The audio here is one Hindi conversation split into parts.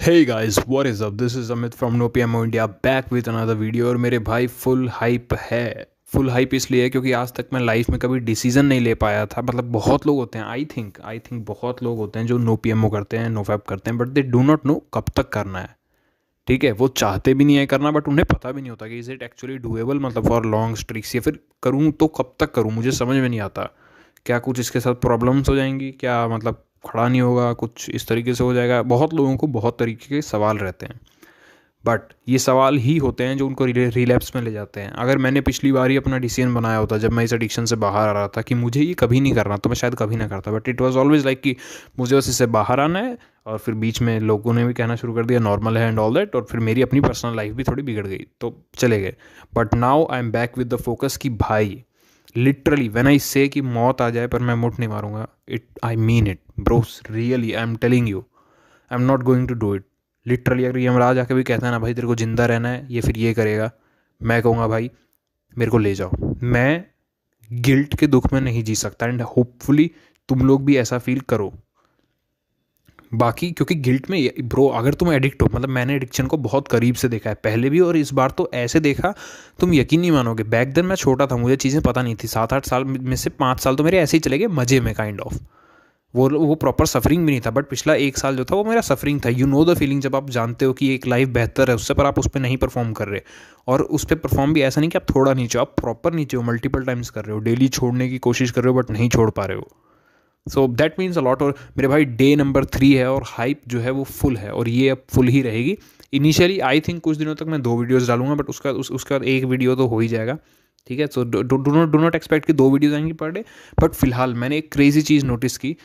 Hey guys, what is up? This is Amit from No PMO India back with another video। और मेरे भाई फुल हाइप है। फुल हाइप इसलिए है क्योंकि आज तक मैं लाइफ में कभी डिसीजन नहीं ले पाया था। मतलब बहुत लोग होते हैं, आई थिंक बहुत लोग होते हैं जो नो पीएमओ करते हैं, नो फैप करते हैं, but they do not know कब तक करना है। ठीक है, वो चाहते भी नहीं है करना, बट उन्हें पता भी नहीं होता कि इज़ इट एक्चुअली डूएबल, मतलब फॉर लॉन्ग स्ट्रिक्स, या फिर करूँ तो कब तक करूँ, मुझे समझ में नहीं आता। क्या कुछ इसके साथ प्रॉब्लम्स हो जाएंगी, क्या मतलब खड़ा नहीं होगा, कुछ इस तरीके से हो जाएगा। बहुत लोगों को बहुत तरीके के सवाल रहते हैं, बट ये सवाल ही होते हैं जो उनको रिलैप्स में ले जाते हैं। अगर मैंने पिछली बार ही अपना डिसीजन बनाया होता जब मैं इस एडिक्शन से बाहर आ रहा था कि मुझे ये कभी नहीं करना, तो मैं शायद कभी ना करता। But it was always like कि मुझे बस इससे बाहर आना है। और फिर बीच में लोगों ने भी कहना शुरू कर दिया नॉर्मल है एंड ऑल दैट, और फिर मेरी अपनी पर्सनल लाइफ भी थोड़ी बिगड़ गई, तो चले गए। But now I am back with the focus कि भाई लिटरली व्हेन आई से कि मौत आ जाए पर मैं मुठ नहीं मारूंगा, it I mean it bros, really I am telling you, I am not going to do it. Literally अगर यमराज आके भी कहता है ना भाई तेरे को जिंदा रहना है ये फिर ये करेगा, मैं कहूँगा भाई मेरे को ले जाओ। मैं गिल्ट के दुख में नहीं जी सकता, एंड होपफुली तुम लोग भी ऐसा फील करो। बाकी क्योंकि गिल्ट में ब्रो, अगर तुम एडिक्ट हो, मतलब मैंने एडिक्शन को बहुत करीब से देखा है पहले भी, और इस बार तो ऐसे देखा तुम यकीन नहीं मानोगे। बैक देन मैं छोटा था, मुझे चीज़ें पता नहीं थी। 7-8 साल में से 5 साल तो मेरे ऐसे ही चले गए मज़े में, काइंड ऑफ। वो प्रॉपर सफरिंग भी नहीं था, बट पिछला 1 साल जो था वो मेरा सफरिंग था। यू नो द फीलिंग, जब आप जानते हो कि एक लाइफ बेहतर है उससे, पर आप उस पर नहीं परफॉर्म कर रहे। और उस पर परफॉर्म भी ऐसा नहीं कि आप थोड़ा नीचे हो, आप प्रॉपर नीचे हो, मल्टीपल टाइम्स कर रहे हो, डेली छोड़ने की कोशिश कर रहे हो बट नहीं छोड़ पा रहे हो। So that means a lot. और मेरे भाई डे नंबर 3 है और हाइप जो है वो फुल है, और ये अब फुल ही रहेगी। इनिशियली आई थिंक कुछ दिनों तक मैं 2 वीडियोज़ डालूंगा, बट उसका बाद एक वीडियो तो हो ही जाएगा। ठीक है, सो डू नॉट एक्सपेक्ट कि 2 वीडियोज़ आएंगी पर डे। बट फिलहाल मैंने एक क्रेजी चीज़ नोटिस की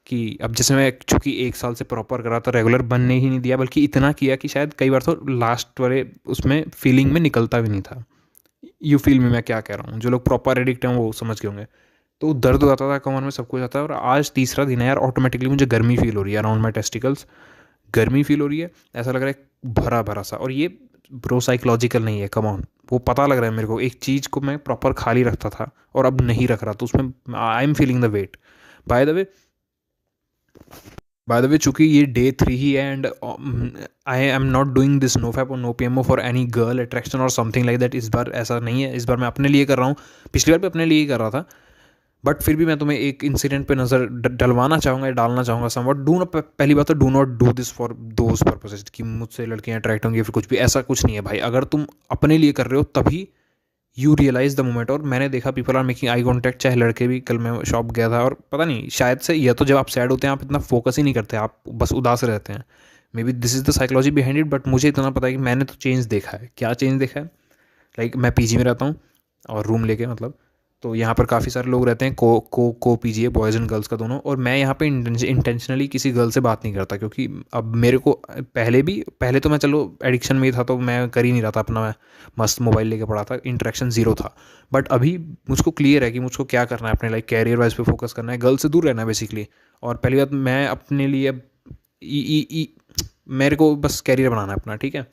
कि अब जैसे मैं चूँकि 1 साल से प्रॉपर करा, तो रेगुलर बनने ही नहीं दिया, बल्कि इतना किया कि शायद कई बार तो लास्ट वाले उसमें फीलिंग में निकलता भी नहीं था। यू फील में मैं क्या कह रहा हूँ, जो लोग प्रॉपर एडिक्ट हैं वो समझ के होंगे। तो दर्द हो जाता था कमर में, सब कुछ आता है। और आज तीसरा दिन है यार, ऑटोमेटिकली मुझे गर्मी फील हो रही है अराउंड माई टेस्टिकल्स। गर्मी फील हो रही है, ऐसा लग रहा है भरा भरा सा। और ये ब्रो साइकोलॉजिकल नहीं है, कम ऑन, वो पता लग रहा है मेरे को। एक चीज़ को मैं प्रॉपर खाली रखता था और अब नहीं रख रहा, तो उसमें I am feeling the weight. By the way चूंकि ये डे 3 ही है, and I am not doing this no fap और no PMO for any girl attraction और समथिंग लाइक दैट। इस बार ऐसा नहीं है, इस बार मैं अपने लिए कर रहा हूँ। पिछली बार भी अपने लिए ही कर रहा था, बट फिर भी मैं तुम्हें एक इंसिडेंट पे नज़र डलवाना चाहूँगा या डालना चाहूँगा समवट। डू नॉट, पहली बात तो do not do this for those purposes कि मुझसे लड़कियाँ अट्रैक्ट होंगी या फिर कुछ भी, ऐसा कुछ नहीं है भाई। अगर तुम अपने लिए कर रहे हो तभी यू रियलाइज़ द मोमेंट। और मैंने देखा people are making eye contact, चाहे लड़के भी। कल मैं शॉप गया था और पता नहीं, शायद से या तो जब आप सैड होते हैं आप इतना फोकस ही नहीं करते, आप बस उदास रहते हैं। May be this is the psychology behind it, but मुझे इतना पता है कि मैंने तो चेंज देखा है। क्या चेंज देखा है? लाइक मैं पीजी में रहता हूँ और रूम लेके, मतलब तो यहाँ पर काफ़ी सारे लोग रहते हैं, को पीजी है, बॉयज़ एंड गर्ल्स का दोनों। और मैं यहाँ पे इंटेंशनली किसी गर्ल से बात नहीं करता, क्योंकि अब मेरे को पहले तो मैं चलो एडिक्शन में ही था तो मैं कर ही नहीं रहा था अपना, मैं मस्त मोबाइल लेके पड़ा था, इंटरेक्शन ज़ीरो था। बट अभी मुझको क्लियर है कि मुझको क्या करना है, अपने लाइक कैरियर वाइज पे फोकस करना है, गर्ल से दूर रहना है बेसिकली। और पहली बात, मैं अपने लिए अब मेरे को बस कैरियर बनाना है अपना, ठीक है।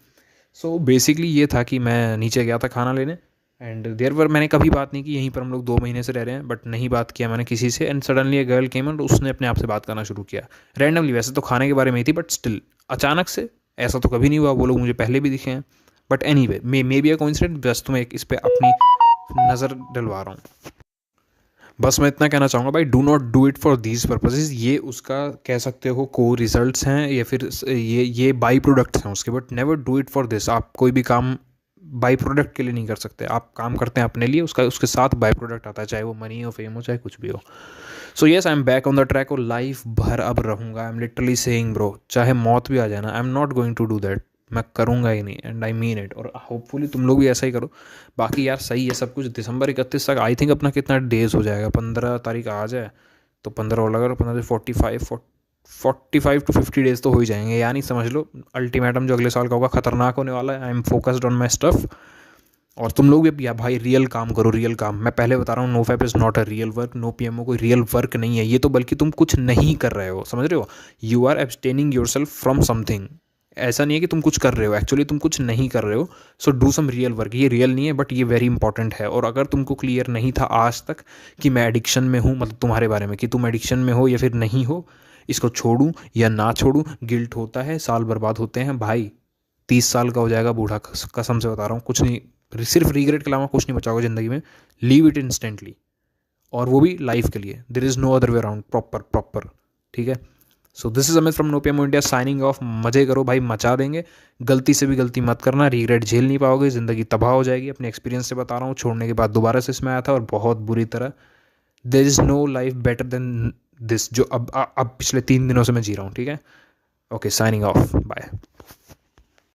सो बेसिकली ये था कि मैं नीचे गया था खाना लेने, एंड देयर पर मैंने कभी बात नहीं की। यहीं पर हम लोग 2 महीने से रह रहे हैं, बट नहीं बात किया मैंने किसी से। And suddenly a girl came and उसने अपने आप से बात करना शुरू किया रैंडमली। वैसे तो खाने के बारे में ही थी, बट स्टिल अचानक से। ऐसा तो कभी नहीं हुआ, वो लोग मुझे पहले भी दिखे हैं। But any way may be a coincidence, just तुम्हें इस पर अपनी नज़र डलवा रहा हूँ। बस मैं इतना कहना चाहूँगा भाई, do not do it for these purposes. ये उसका कह सकते हो को रिजल्ट्स हैं, या फिर ये बाई प्रोडक्ट्स हैं उसके, but never do it for this. आप कोई भी काम बाई प्रोडक्ट के लिए नहीं कर सकते। आप काम करते हैं अपने लिए, उसके साथ बाई प्रोडक्ट आता है, चाहे वो मनी हो, फेम हो, चाहे कुछ भी हो। So yes, I am back on the track और लाइफ भर अब रहूँगा। I am literally saying bro, चाहे मौत भी आ जाए ना, I am not going to do that. मैं करूँगा ही नहीं, एंड आई मीन इट। और होपफुली तुम लोग भी ऐसा ही करो। बाकी यार सही है सब कुछ। दिसंबर 31 तक आई थिंक अपना कितना डेज हो जाएगा, 15 तारीख आ जाए तो 15 और लगा, 15 से 45 to 50 डेज तो हो ही जाएंगे। यानी समझ लो अल्टीमेटम जो अगले साल का होगा खतरनाक होने वाला है। I am focused on my stuff. और तुम लोग भी, या भाई रियल काम करो, रियल काम। मैं पहले बता रहा हूँ, no fap is not a real work, no PMO कोई रियल वर्क नहीं है ये तो, बल्कि तुम कुछ नहीं कर रहे हो, समझ रहे हो। You are abstaining yourself from something. ऐसा नहीं है कि तुम कुछ कर रहे हो, एक्चुअली तुम कुछ नहीं कर रहे हो। So do some real work. ये रियल नहीं है, बट ये वेरी इंपॉर्टेंट है। और अगर तुमको क्लियर नहीं था आज तक कि मैं एडिक्शन में हूँ, मतलब तुम्हारे बारे में कि तुम एडिक्शन में हो या फिर नहीं हो, इसको छोड़ूं या ना छोड़ूं, गिल्ट होता है, साल बर्बाद होते हैं भाई। 30 साल का हो जाएगा बूढ़ा, कसम से बता रहा हूँ, कुछ नहीं, सिर्फ रिग्रेट के अलावा कुछ नहीं बचा होगा ज़िंदगी में। लीव इट इंस्टेंटली, और वो भी लाइफ के लिए। There is no other way around, proper. ठीक है। So this is Amit from no PM India signing off. मजे करो भाई, मचा देंगे। गलती से भी गलती मत करना, रिग्रेट झेल नहीं पाओगे, ज़िंदगी तबाह हो जाएगी। अपने एक्सपीरियंस से बता रहा हूँ, छोड़ने के बाद दोबारा से इसमें आया था और बहुत बुरी तरह। There is no life better than this, जो अब पिछले 3 दिनों से मैं जी रहा हूँ। ठीक है। Okay, signing off, bye.